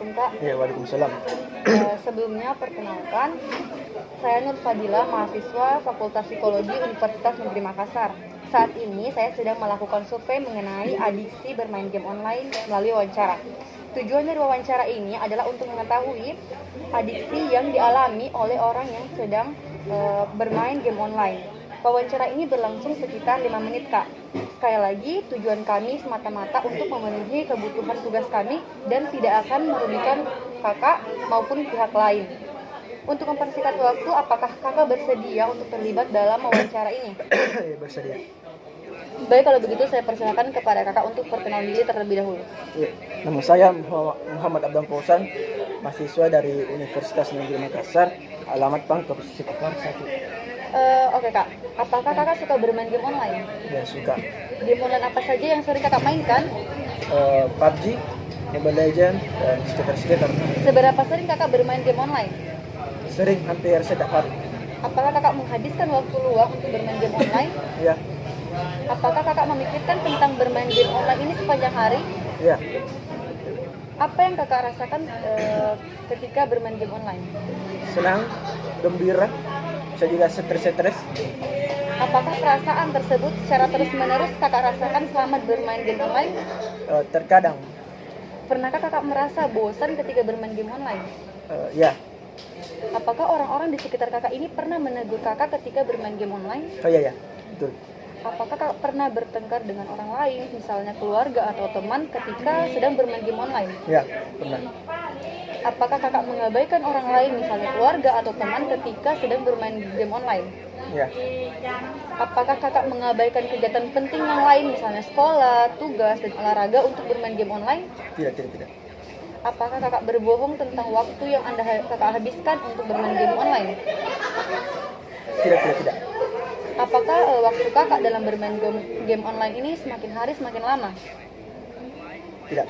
Assalamualaikum Kak. Ya, waalaikumsalam. Sebelumnya perkenalkan, saya Nur Fadila, mahasiswa Fakultas Psikologi Universitas Negeri Makassar. Saat ini saya sedang melakukan survei mengenai adiksi bermain game online melalui wawancara. Tujuan dari wawancara ini adalah untuk mengetahui adiksi yang dialami oleh orang yang sedang bermain game online. Wawancara ini berlangsung sekitar 5 menit, Kak. Sekali lagi, tujuan kami semata-mata untuk memenuhi kebutuhan tugas kami dan tidak akan merugikan kakak maupun pihak lain. Untuk mempersingkat waktu, apakah kakak bersedia untuk terlibat dalam wawancara ini? Bersedia. Baik, kalau begitu saya persilakan kepada kakak untuk perkenalan diri terlebih dahulu. Ya, nama saya Muhammad Abdam Fausan, mahasiswa dari Universitas Negeri Makassar, alamat Pangkep Sipakar 1. Oke kak, apakah kakak suka bermain game online? Ya, suka. Game online apa saja yang sering kakak mainkan? PUBG, Mobile Legends, dan skater. Seberapa sering kakak bermain game online? Sering, hampir setiap hari. Apakah kakak menghabiskan waktu luang untuk bermain game online? Ya. Apakah kakak memikirkan tentang bermain game online ini sepanjang hari? Ya. Apa yang kakak rasakan ketika bermain game online? Senang, gembira, saya juga stres. Apakah perasaan tersebut secara terus-menerus kakak rasakan selama bermain game online? Terkadang. Pernahkah kakak merasa bosan ketika bermain game online? Ya. Apakah orang-orang di sekitar kakak ini pernah menegur kakak ketika bermain game online? Oh ya, betul. Apakah kakak pernah bertengkar dengan orang lain, misalnya keluarga atau teman ketika sedang bermain game online? Ya, pernah. Apakah kakak mengabaikan orang lain, misalnya keluarga atau teman ketika sedang bermain game online? Ya. Apakah kakak mengabaikan kegiatan penting yang lain, misalnya sekolah, tugas, dan olahraga untuk bermain game online? Tidak. Apakah kakak berbohong tentang waktu yang kakak habiskan untuk bermain game online? Tidak. Apakah waktu kakak dalam bermain game online ini semakin hari semakin lama? Tidak.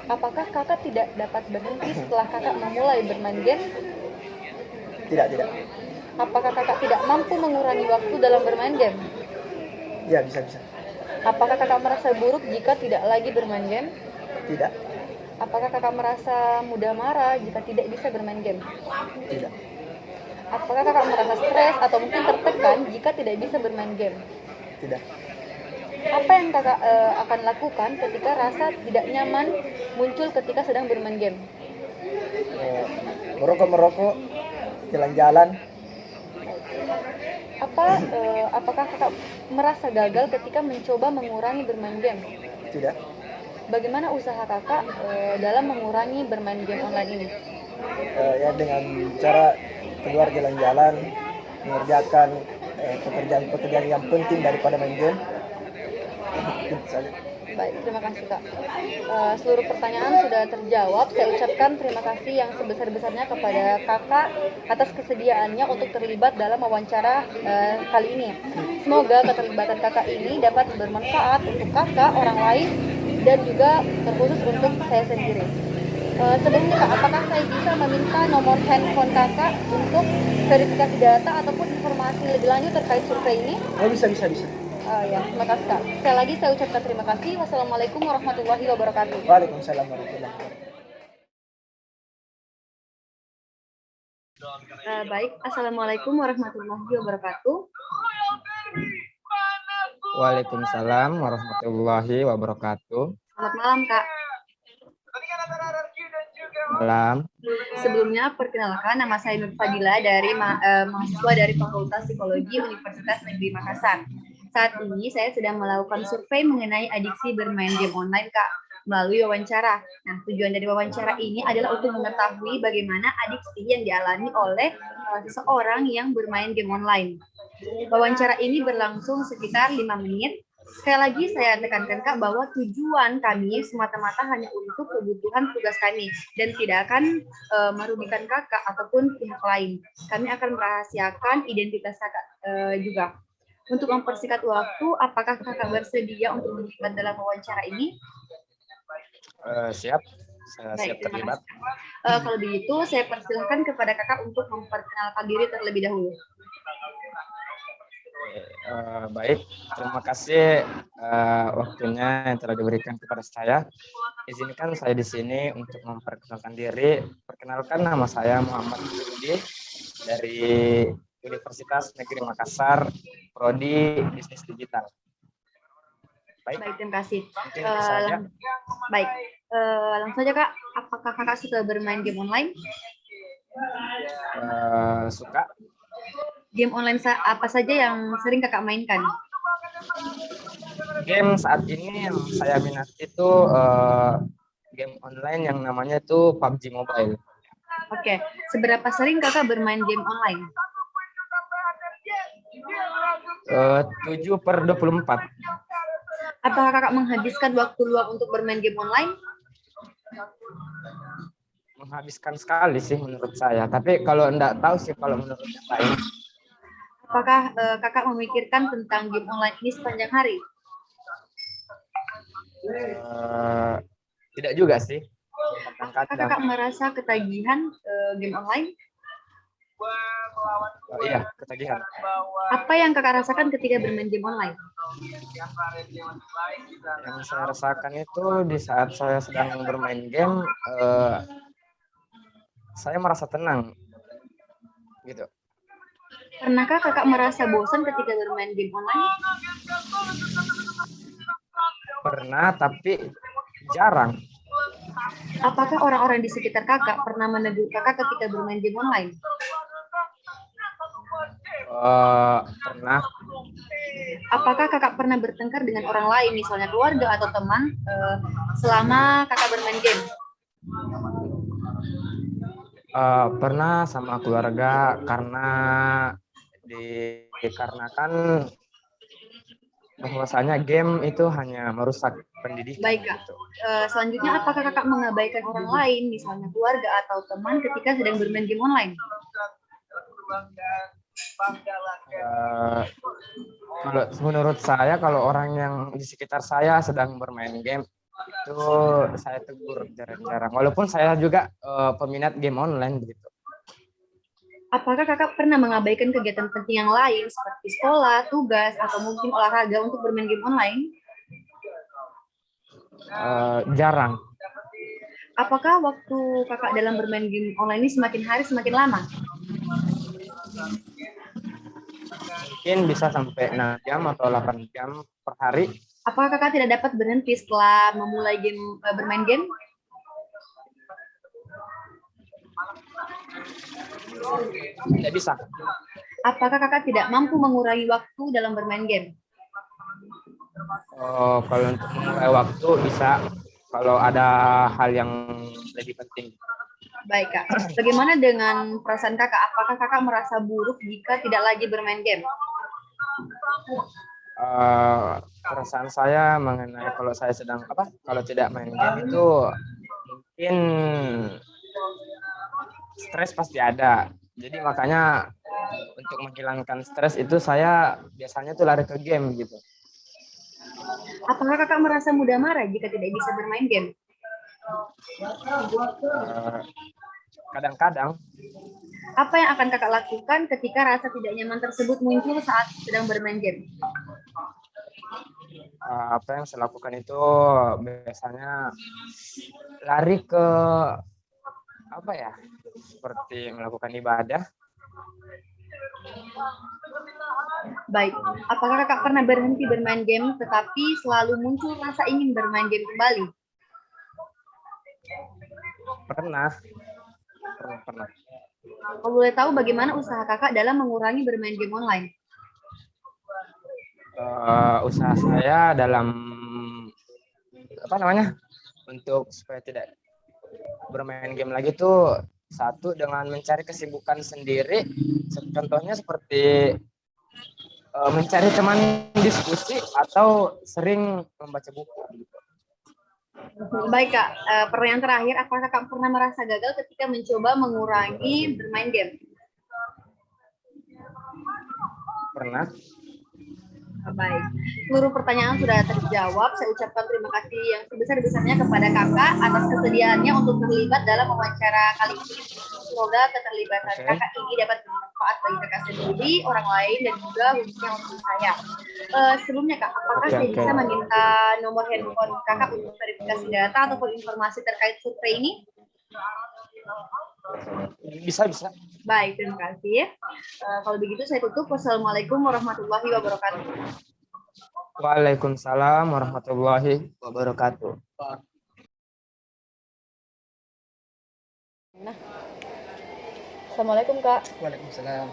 Apakah kakak tidak dapat berhenti setelah kakak memulai bermain game? Tidak. Apakah kakak tidak mampu mengurangi waktu dalam bermain game? Ya, bisa. Apakah kakak merasa buruk jika tidak lagi bermain game? Tidak. Apakah kakak merasa mudah marah jika tidak bisa bermain game? Tidak. Apakah kakak merasa stres atau mungkin tertekan jika tidak bisa bermain game? Tidak. Apa yang kakak akan lakukan ketika rasa tidak nyaman muncul ketika sedang bermain game? Merokok, jalan-jalan. Apakah kakak merasa gagal ketika mencoba mengurangi bermain game? Tidak. Bagaimana usaha kakak dalam mengurangi bermain game online ini? Ya, dengan cara keluar jalan-jalan, mengerjakan pekerjaan yang penting daripada main game. Baik, terima kasih Kak. Seluruh pertanyaan sudah terjawab. Saya ucapkan terima kasih yang sebesar-besarnya kepada kakak atas kesediaannya untuk terlibat dalam wawancara kali ini. Semoga keterlibatan kakak ini dapat bermanfaat untuk kakak, orang lain, dan juga terkhusus untuk saya sendiri. Sebelumnya Kak, apakah saya bisa meminta nomor handphone kakak untuk verifikasi data ataupun informasi lebih lanjut terkait survei ini? Oh, bisa. Ya, terima kasih Kak. Sekali lagi saya ucapkan terima kasih. Wassalamualaikum warahmatullahi wabarakatuh. Waalaikumsalam warahmatullahi wabarakatuh. Baik, assalamualaikum warahmatullahi wabarakatuh. Waalaikumsalam warahmatullahi wabarakatuh. Selamat malam Kak. Malam. Sebelumnya perkenalkan, nama saya Nur Fadila dari mahasiswa dari Fakultas Psikologi Universitas Negeri Makassar. Saat ini saya sedang melakukan survei mengenai adiksi bermain game online Kak, melalui wawancara. Nah, tujuan dari wawancara ini adalah untuk mengetahui bagaimana adiksi yang dialami oleh seseorang yang bermain game online. Wawancara ini berlangsung sekitar 5 menit. Sekali lagi saya tekankan Kak bahwa tujuan kami semata-mata hanya untuk kebutuhan tugas kami dan tidak akan merugikan kakak ataupun pihak lain. Kami akan merahasiakan identitas kakak juga. Untuk mempersingkat waktu, apakah kakak bersedia untuk terlibat dalam wawancara ini? Siap, saya siap terlibat. Kalau begitu, saya persilahkan kepada kakak untuk memperkenalkan diri terlebih dahulu. Baik, terima kasih waktunya yang telah diberikan kepada saya. izinkan saya di sini untuk memperkenalkan diri. Perkenalkan, nama saya Muhammad Budi dari Universitas Negeri Makassar, Prodi Bisnis Digital. Baik, Baik, terima kasih. mungkin itu saja. Baik, langsung saja Kak, apakah Kakak suka bermain game online? Suka Game online apa saja yang sering Kakak mainkan? game saat ini yang saya minat itu game online yang namanya itu PUBG Mobile. Oke, seberapa sering Kakak bermain game online? 7/24. Apakah Kakak menghabiskan waktu luang untuk bermain game online? Menghabiskan sekali sih menurut saya. Tapi kalau enggak tahu sih kalau menurut yang lain. Apakah Kakak memikirkan tentang game online ini sepanjang hari? Tidak juga sih. Apakah Kakak merasa ketagihan game online? Iya, ketagihan. Apa yang Kakak rasakan ketika bermain game online? Yang saya rasakan itu di saat saya sedang bermain game, saya merasa tenang, gitu. Pernahkah Kakak merasa bosan ketika bermain game online? Pernah, tapi jarang. Apakah orang-orang di sekitar Kakak pernah menegur Kakak ketika bermain game online? Pernah. Apakah Kakak pernah bertengkar dengan orang lain, misalnya keluarga atau teman, selama Kakak bermain game? Pernah sama keluarga karena dikarenakan bahwasanya game itu hanya merusak pendidikan. Baik, Kak. Gitu. Selanjutnya, apakah Kakak mengabaikan orang lain, misalnya keluarga atau teman, ketika sedang bermain game online? Kalau menurut saya, kalau orang yang di sekitar saya sedang bermain game, itu saya tegur jarang-jarang. Walaupun saya juga peminat game online begitu. Apakah Kakak pernah mengabaikan kegiatan penting yang lain seperti sekolah, tugas, atau mungkin olahraga untuk bermain game online? Jarang. Apakah waktu Kakak dalam bermain game online ini semakin hari semakin lama? Mungkin bisa sampai 6 jam atau 8 jam per hari. Apakah Kakak tidak dapat berhenti setelah memulai bermain game? Tidak bisa. Apakah Kakak tidak mampu mengurangi waktu dalam bermain game? Kalau untuk memulai waktu bisa, kalau ada hal yang lebih penting. Baik, Kak. Bagaimana dengan perasaan Kakak? Apakah Kakak merasa buruk jika tidak lagi bermain game? Perasaan saya mengenai kalau saya sedang kalau tidak main game itu mungkin stres pasti ada. Jadi makanya untuk menghilangkan stres itu saya biasanya tuh lari ke game gitu. Apakah Kakak merasa mudah marah jika tidak bisa bermain game? Kadang-kadang. Apa yang akan Kakak lakukan ketika rasa tidak nyaman tersebut muncul saat sedang bermain game? Apa yang saya lakukan itu biasanya lari ke seperti melakukan ibadah. Baik, apakah Kakak pernah berhenti bermain game tetapi selalu muncul rasa ingin bermain game kembali? Pernah. Kalau boleh tahu bagaimana usaha Kakak dalam mengurangi bermain game online? Usaha saya dalam untuk supaya tidak bermain game lagi tuh, satu dengan mencari kesibukan sendiri, contohnya seperti mencari teman diskusi atau sering membaca buku. Baik, Kak. Pertanyaan terakhir, apakah Kakak pernah merasa gagal ketika mencoba mengurangi bermain game? Pernah. Baik, seluruh pertanyaan sudah terjawab. Saya ucapkan terima kasih yang sebesar-besarnya kepada Kakak atas kesediaannya untuk terlibat dalam wawancara kali ini. Semoga keterlibatan Kakak ini dapat bermanfaat bagi kakak sendiri, orang lain, dan juga khususnya untuk saya. Sebelumnya Kak, apakah saya bisa meminta nomor handphone kakak untuk verifikasi data ataupun informasi terkait survei ini? Bisa. Baik, terima kasih. Kalau begitu saya tutup. Wassalamualaikum warahmatullahi wabarakatuh. Waalaikumsalam warahmatullahi wabarakatuh. Assalamualaikum Kak. Waalaikumsalam.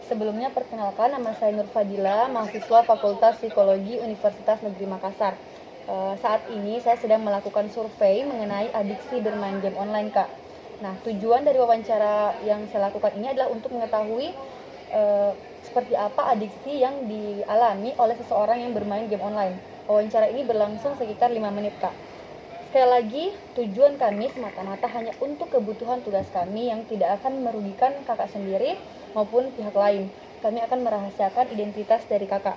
Sebelumnya perkenalkan, nama saya Nur Fadila, mahasiswa Fakultas Psikologi Universitas Negeri Makassar. Saat ini saya sedang melakukan survei mengenai adiksi bermain game online Kak. Nah, tujuan dari wawancara yang saya lakukan ini adalah untuk mengetahui seperti apa adiksi yang dialami oleh seseorang yang bermain game online. Wawancara ini berlangsung sekitar 5 menit Kak. Sekali lagi, tujuan kami semata-mata hanya untuk kebutuhan tugas kami yang tidak akan merugikan kakak sendiri maupun pihak lain. Kami akan merahasiakan identitas dari kakak.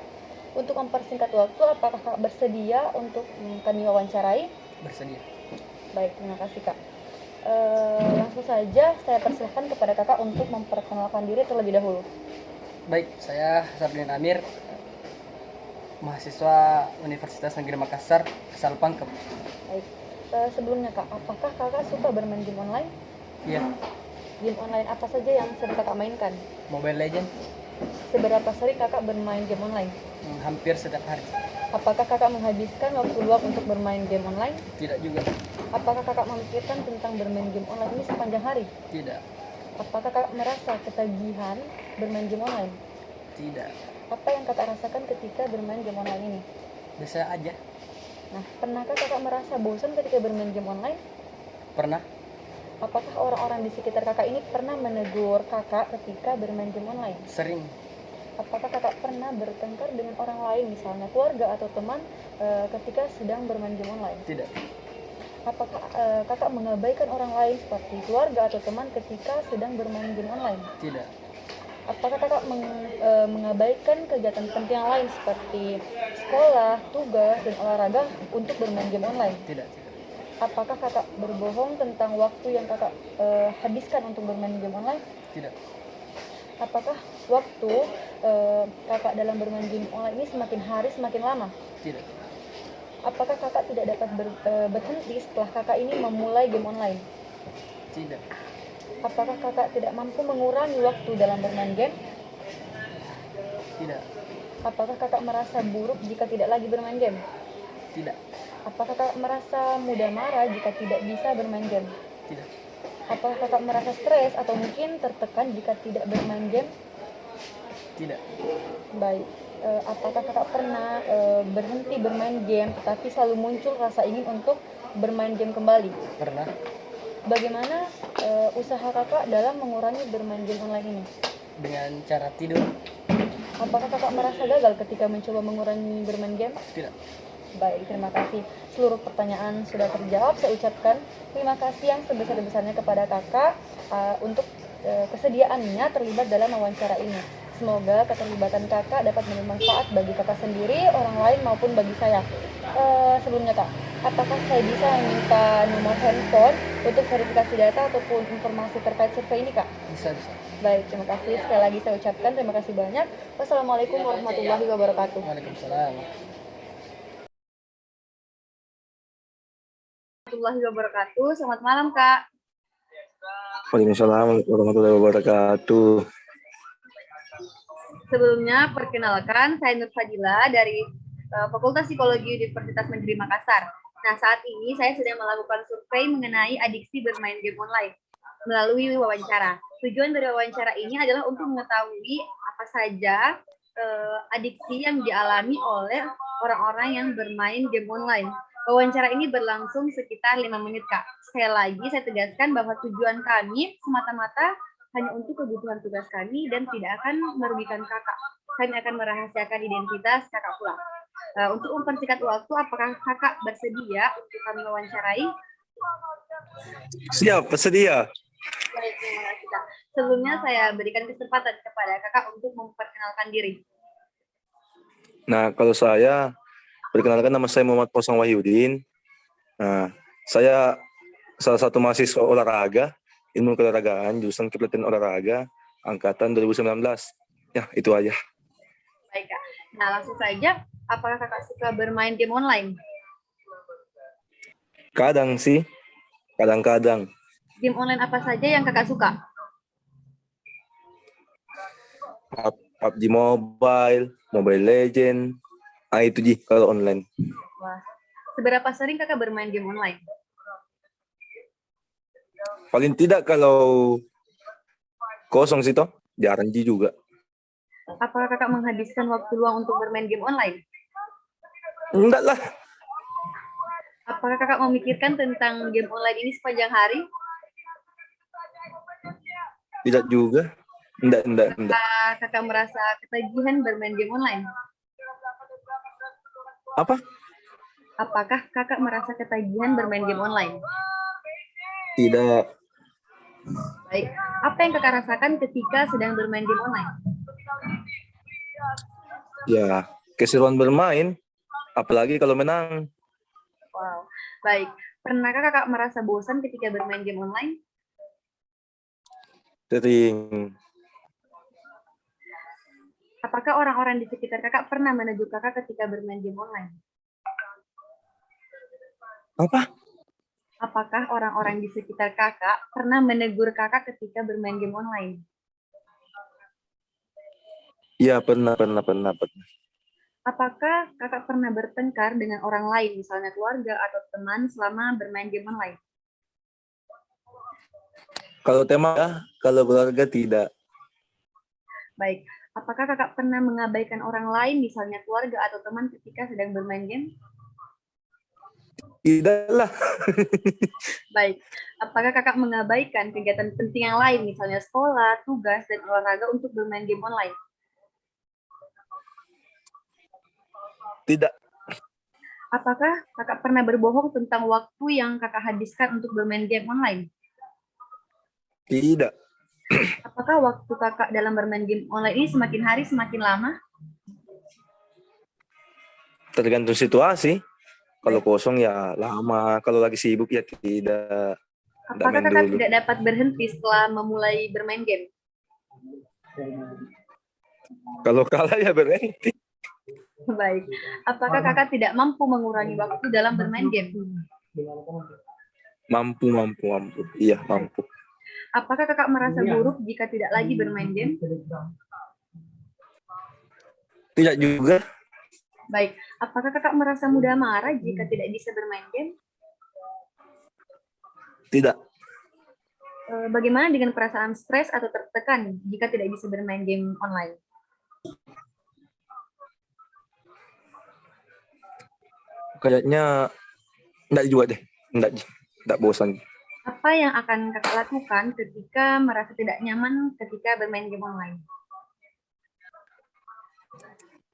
Untuk mempersingkat waktu, apakah kakak bersedia untuk kami wawancarai? Bersedia. Baik, terima kasih kak. Langsung saja saya persilahkan kepada kakak untuk memperkenalkan diri terlebih dahulu. Baik, saya Sardin Amir, mahasiswa Universitas Negeri Makassar, asal Pangkep. Baik. Sebelumnya kak, apakah kakak suka bermain game online? Iya. Game online apa saja yang sering kakak mainkan? Mobile Legend. Seberapa sering kakak bermain game online? Hampir setiap hari. Apakah kakak menghabiskan waktu luang untuk bermain game online? Tidak juga. Apakah kakak memikirkan tentang bermain game online ini sepanjang hari? Tidak. Apakah kakak merasa ketagihan bermain game online? Tidak. Apa yang kakak rasakan ketika bermain game online ini? Biasa aja. Nah, pernahkah kakak merasa bosan ketika bermain game online? Pernah. Apakah orang-orang di sekitar kakak ini pernah menegur kakak ketika bermain game online? Sering. Apakah kakak pernah bertengkar dengan orang lain, misalnya keluarga atau teman, ketika sedang bermain game online? Tidak. Apakah kakak mengabaikan orang lain seperti keluarga atau teman ketika sedang bermain game online? Tidak. Apakah kakak mengabaikan kegiatan penting yang lain seperti sekolah, tugas, dan olahraga untuk bermain game online? Tidak. Apakah kakak berbohong tentang waktu yang kakak habiskan untuk bermain game online? Tidak. Apakah waktu kakak dalam bermain game online ini semakin hari semakin lama? Tidak. Apakah kakak tidak dapat berhenti setelah kakak ini memulai game online? Tidak. Apakah kakak tidak mampu mengurangi waktu dalam bermain game? Tidak. Apakah kakak merasa buruk jika tidak lagi bermain game? Tidak. Apakah kakak merasa mudah marah jika tidak bisa bermain game? Tidak. Apakah kakak merasa stres atau mungkin tertekan jika tidak bermain game? Tidak. Baik. Apakah kakak pernah berhenti bermain game tetapi selalu muncul rasa ingin untuk bermain game kembali? Pernah. Bagaimana usaha kakak dalam mengurangi bermain game online ini? Dengan cara tidur. Apakah kakak merasa gagal ketika mencoba mengurangi bermain game? Tidak. Baik, terima kasih. Seluruh pertanyaan sudah terjawab. Saya ucapkan terima kasih yang sebesar-besarnya kepada kakak untuk kesediaannya terlibat dalam wawancara ini. Semoga keterlibatan kakak dapat bermanfaat bagi kakak sendiri, orang lain maupun bagi saya. Sebelumnya kak, apakah saya bisa meminta nomor handphone untuk verifikasi data ataupun informasi terkait survei ini kak? Bisa. Baik, terima kasih. Sekali lagi saya ucapkan terima kasih banyak. Wassalamualaikum warahmatullahi wabarakatuh. Waalaikumsalam. Warahmatullahi wabarakatuh. Selamat malam kak. Waalaikumsalam warahmatullahi wabarakatuh. Sebelumnya, perkenalkan, saya Nur Fadila dari Fakultas Psikologi Universitas Negeri Makassar. Nah, saat ini saya sedang melakukan survei mengenai adiksi bermain game online melalui wawancara. Tujuan dari wawancara ini adalah untuk mengetahui apa saja adiksi yang dialami oleh orang-orang yang bermain game online. Wawancara ini berlangsung sekitar 5 menit, Kak. Sekali lagi, saya tegaskan bahwa tujuan kami semata-mata hanya untuk kebutuhan tugas kami dan tidak akan merugikan kakak. Kami akan merahasiakan identitas kakak pula. Untuk mempersingkat waktu, apakah kakak bersedia untuk kami wawancarai? Siap, bersedia. Baik, terima kasih, Kak. Sebelumnya saya berikan kesempatan kepada kakak untuk memperkenalkan diri. Nah, kalau saya, perkenalkan nama saya Muhammad Posang Wahyudin. Nah, saya salah satu mahasiswa olahraga, ilmu keolahragaan, jurusan kepelatihan olahraga angkatan 2019. Ya, itu aja. Baik, Kak. Nah, langsung saja, apakah Kakak suka bermain game online? Kadang sih, kadang-kadang. Game online apa saja yang Kakak suka? PUBG Mobile, Mobile Legend. Itu Ji, kalau online. Wah, seberapa sering Kakak bermain game online? Paling tidak kalau kosong sih toh, jarang Ji juga. Apakah Kakak menghabiskan waktu luang untuk bermain game online? Enggak lah, Apakah Kakak memikirkan tentang game online ini sepanjang hari? tidak juga. Enggak. Apakah Kakak merasa ketagihan bermain game online? Apa? Apakah Kakak merasa ketagihan bermain game online? Tidak. Baik, apa yang Kakak rasakan ketika sedang bermain game online? Ya, keseruan bermain, apalagi kalau menang. Wow, baik. Pernahkah Kakak merasa bosan ketika bermain game online? Sering. Apakah orang-orang di sekitar Kakak pernah menegur Kakak ketika bermain game online? Apa? Apakah orang-orang di sekitar Kakak pernah menegur Kakak ketika bermain game online? Iya, pernah. Apakah Kakak pernah bertengkar dengan orang lain, misalnya keluarga atau teman selama bermain game online? Kalau tema ya, kalau keluarga tidak. Baik, apakah Kakak pernah mengabaikan orang lain, misalnya keluarga atau teman ketika sedang bermain game? Tidak lah. Baik, apakah Kakak mengabaikan kegiatan penting yang lain, misalnya sekolah, tugas, dan olahraga untuk bermain game online? Tidak. Apakah Kakak pernah berbohong tentang waktu yang Kakak habiskan untuk bermain game online? Tidak. Apakah waktu Kakak dalam bermain game online ini semakin hari semakin lama? Tergantung situasi. Kalau kosong ya lama, kalau lagi sibuk ya tidak. Tidak Apakah main Kakak dulu. tidak dapat berhenti setelah memulai bermain game? Kalau kalah ya berhenti. Baik. Apakah Kakak tidak mampu mengurangi waktu dalam bermain game? Mampu. Iya, mampu. Apakah Kakak merasa buruk jika tidak lagi bermain game? Tidak juga. Baik. Apakah Kakak merasa mudah marah jika tidak bisa bermain game? Tidak. Bagaimana dengan perasaan stres atau tertekan jika tidak bisa bermain game online? Kayaknya enggak juga deh. Enggak bosan. Apa yang akan Kakak lakukan ketika merasa tidak nyaman ketika bermain game online?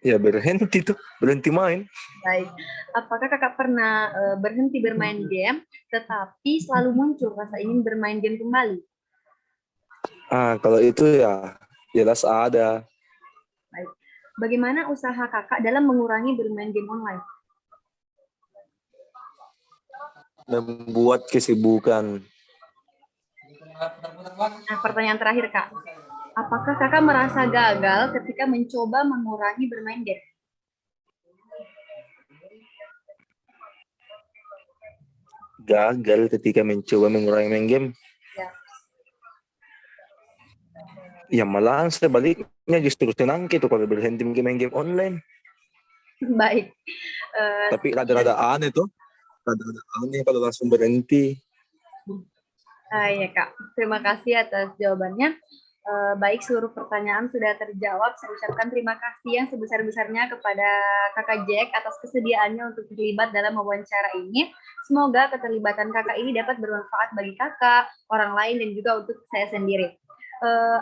Ya berhenti tuh, berhenti main. Baik. Apakah Kakak pernah berhenti bermain game, tetapi selalu muncul rasa ingin bermain game kembali? Kalau itu ya jelas ada. Baik. Bagaimana usaha Kakak dalam mengurangi bermain game online? Membuat kesibukan. Nah, pertanyaan terakhir, Kak. Apakah Kakak merasa gagal ketika mencoba mengurangi bermain game? Gagal ketika mencoba mengurangi main game. Ya. Ya malahan sebaliknya justru senang gitu kalau berhenti main game online. Baik. Tapi rada-rada aneh tuh. Rada-rada aneh kalau langsung berhenti. Ya, Kak. Terima kasih atas jawabannya. Baik, seluruh pertanyaan sudah terjawab. Saya ucapkan terima kasih yang sebesar-besarnya kepada Kakak Jack atas kesediaannya untuk terlibat dalam wawancara ini. Semoga keterlibatan Kakak ini dapat bermanfaat bagi Kakak, orang lain, dan juga untuk saya sendiri.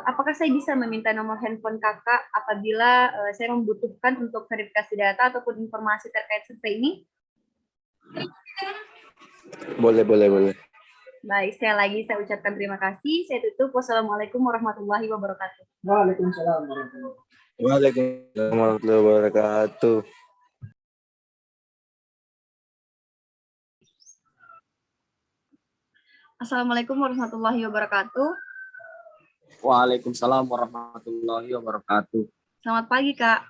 Apakah saya bisa meminta nomor handphone Kakak apabila saya membutuhkan untuk verifikasi data ataupun informasi terkait survei ini? Boleh. Baik, sekali lagi saya ucapkan terima kasih. Saya tutup. Wassalamualaikum warahmatullahi wabarakatuh. Waalaikumsalam warahmatullahi wabarakatuh. Waalaikumsalam warahmatullahi wabarakatuh. Assalamualaikum warahmatullahi wabarakatuh. Waalaikumsalam warahmatullahi wabarakatuh. Selamat pagi, Kak.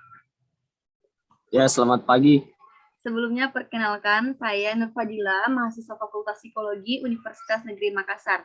Ya, selamat pagi. Sebelumnya perkenalkan, saya Nur Fadila, mahasiswa Fakultas Psikologi Universitas Negeri Makassar.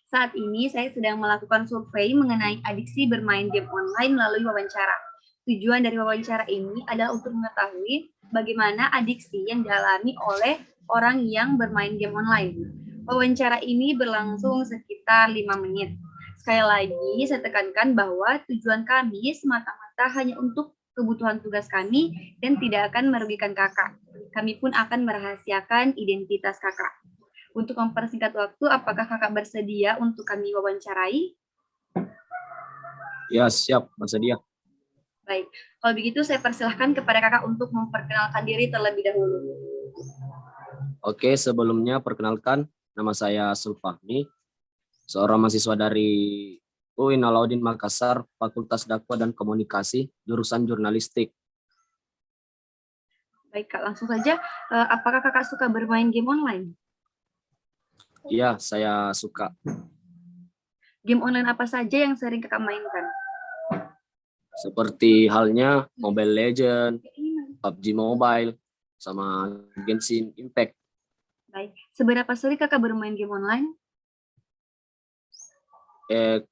Saat ini saya sedang melakukan survei mengenai adiksi bermain game online melalui wawancara. Tujuan dari wawancara ini adalah untuk mengetahui bagaimana adiksi yang dialami oleh orang yang bermain game online. Wawancara ini berlangsung sekitar 5 menit. Sekali lagi, saya tekankan bahwa tujuan kami semata-mata hanya untuk kebutuhan tugas kami dan tidak akan merugikan kakak. Kami pun akan merahasiakan identitas kakak. Untuk mempersingkat waktu, apakah kakak bersedia untuk kami wawancarai? Ya, siap, bersedia. Baik, kalau begitu saya persilahkan kepada kakak untuk memperkenalkan diri terlebih dahulu. Oke, sebelumnya perkenalkan, nama saya Sulfahmi, seorang mahasiswa dari UIN Alauddin Makassar, Fakultas Dakwah dan Komunikasi, jurusan Jurnalistik. Baik, Kak, langsung saja. Apakah kakak suka bermain game online? Iya, saya suka. Game online apa saja yang sering kakak mainkan? Seperti halnya Mobile Legends, PUBG Mobile, sama Genshin Impact. Baik, seberapa sering kakak bermain game online?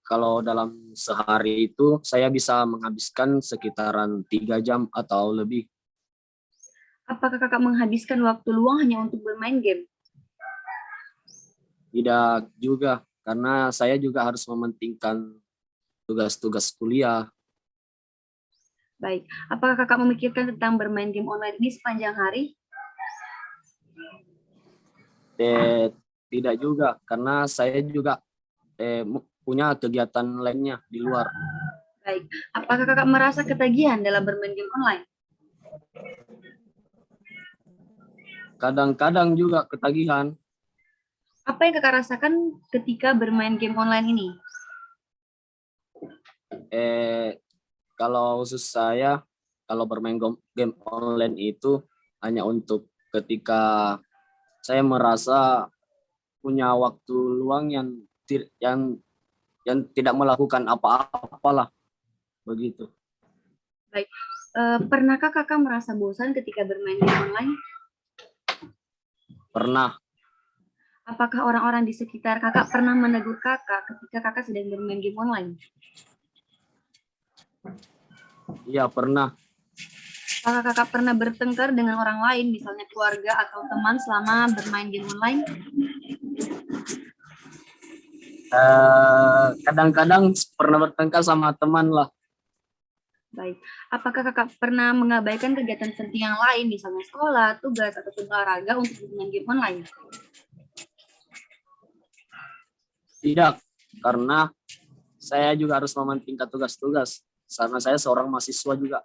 Kalau dalam sehari itu saya bisa menghabiskan sekitaran 3 jam atau lebih. Apakah kakak menghabiskan waktu luang hanya untuk bermain game? Tidak juga, karena saya juga harus mementingkan tugas-tugas kuliah. Baik, apakah kakak memikirkan tentang bermain game online ini sepanjang hari? Tidak juga, karena saya juga punya kegiatan lainnya di luar. Baik, apakah kakak merasa ketagihan dalam bermain game online? Kadang-kadang juga ketagihan. Apa yang kakak rasakan ketika bermain game online ini? Kalau khusus saya, kalau bermain game online itu hanya untuk ketika saya merasa punya waktu luang yang tidak melakukan apa-apalah, begitu. Baik, pernahkah kakak merasa bosan ketika bermain game online? Pernah. Apakah orang-orang di sekitar kakak pernah menegur kakak ketika kakak sedang bermain game online? Iya, pernah. Apakah kakak pernah bertengkar dengan orang lain, misalnya keluarga atau teman selama bermain game online? Kadang-kadang pernah bertengkar sama teman lah. Baik, apakah kakak pernah mengabaikan kegiatan penting yang lain, misalnya sekolah, tugas, ataupun olahraga untuk bermain game online? Tidak, karena saya juga harus mementingkan tugas-tugas, karena saya seorang mahasiswa juga.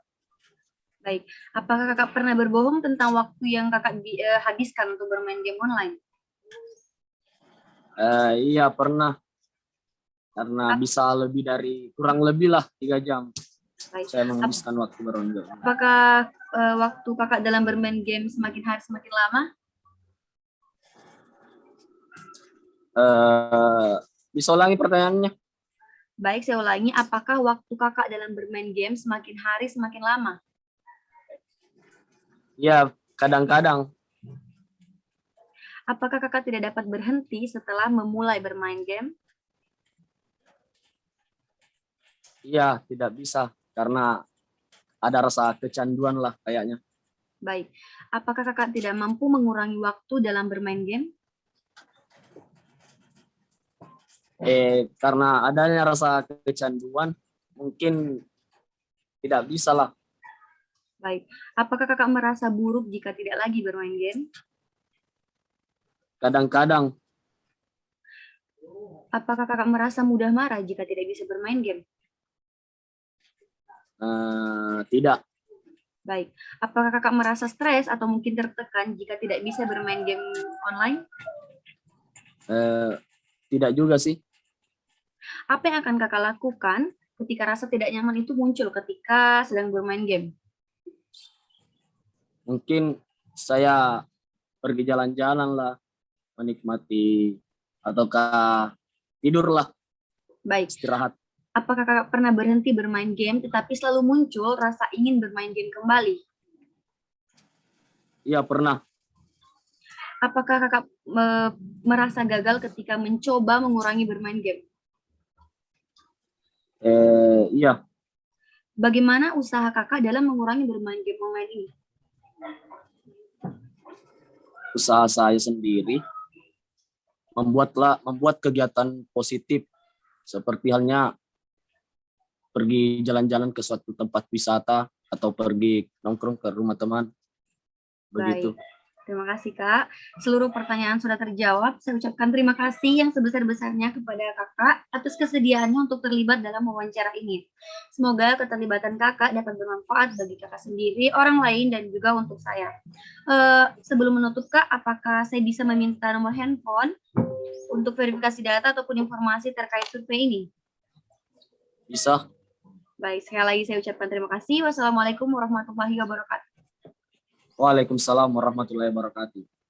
Baik, apakah kakak pernah berbohong tentang waktu yang kakak habiskan untuk bermain game online? Iya, pernah. Karena bisa kurang lebih lah 3 jam. Baik. Saya menghabiskan waktu bermain game. Apakah waktu kakak dalam bermain game semakin hari semakin lama? Bisa ulangi pertanyaannya? Baik, saya ulangi. Apakah waktu kakak dalam bermain game semakin hari semakin lama? Ya, kadang-kadang. Apakah kakak tidak dapat berhenti setelah memulai bermain game? Iya, tidak bisa. Karena ada rasa kecanduan lah kayaknya. Baik. Apakah kakak tidak mampu mengurangi waktu dalam bermain game? Karena adanya rasa kecanduan, mungkin tidak bisa lah. Baik. Apakah kakak merasa buruk jika tidak lagi bermain game? Kadang-kadang. Apakah kakak merasa mudah marah jika tidak bisa bermain game? Tidak. Baik. Apakah kakak merasa stres atau mungkin tertekan jika tidak bisa bermain game online? Tidak juga sih. Apa yang akan kakak lakukan ketika rasa tidak nyaman itu muncul ketika sedang bermain game? Mungkin saya pergi jalan-jalan lah, menikmati, ataukah tidur lah, Baik. istirahat. Apakah kakak pernah berhenti bermain game tetapi selalu muncul rasa ingin bermain game kembali? Iya, pernah. Apakah kakak merasa gagal ketika mencoba mengurangi bermain game? Iya, Bagaimana usaha kakak dalam mengurangi bermain game online ini? usaha saya sendiri membuat kegiatan positif seperti halnya pergi jalan-jalan ke suatu tempat wisata atau pergi nongkrong ke rumah teman. Begitu. Baik. Terima kasih, Kak. Seluruh pertanyaan sudah terjawab. Saya ucapkan terima kasih yang sebesar-besarnya kepada Kakak atas kesediaannya untuk terlibat dalam wawancara ini. Semoga keterlibatan Kakak dapat bermanfaat bagi Kakak sendiri, orang lain, dan juga untuk saya. Sebelum menutup, Kak, apakah saya bisa meminta nomor handphone untuk verifikasi data ataupun informasi terkait survei ini? Bisa. Baik, sekali lagi saya ucapkan terima kasih. Wassalamualaikum warahmatullahi wabarakatuh. Waalaikumsalam warahmatullahi wabarakatuh.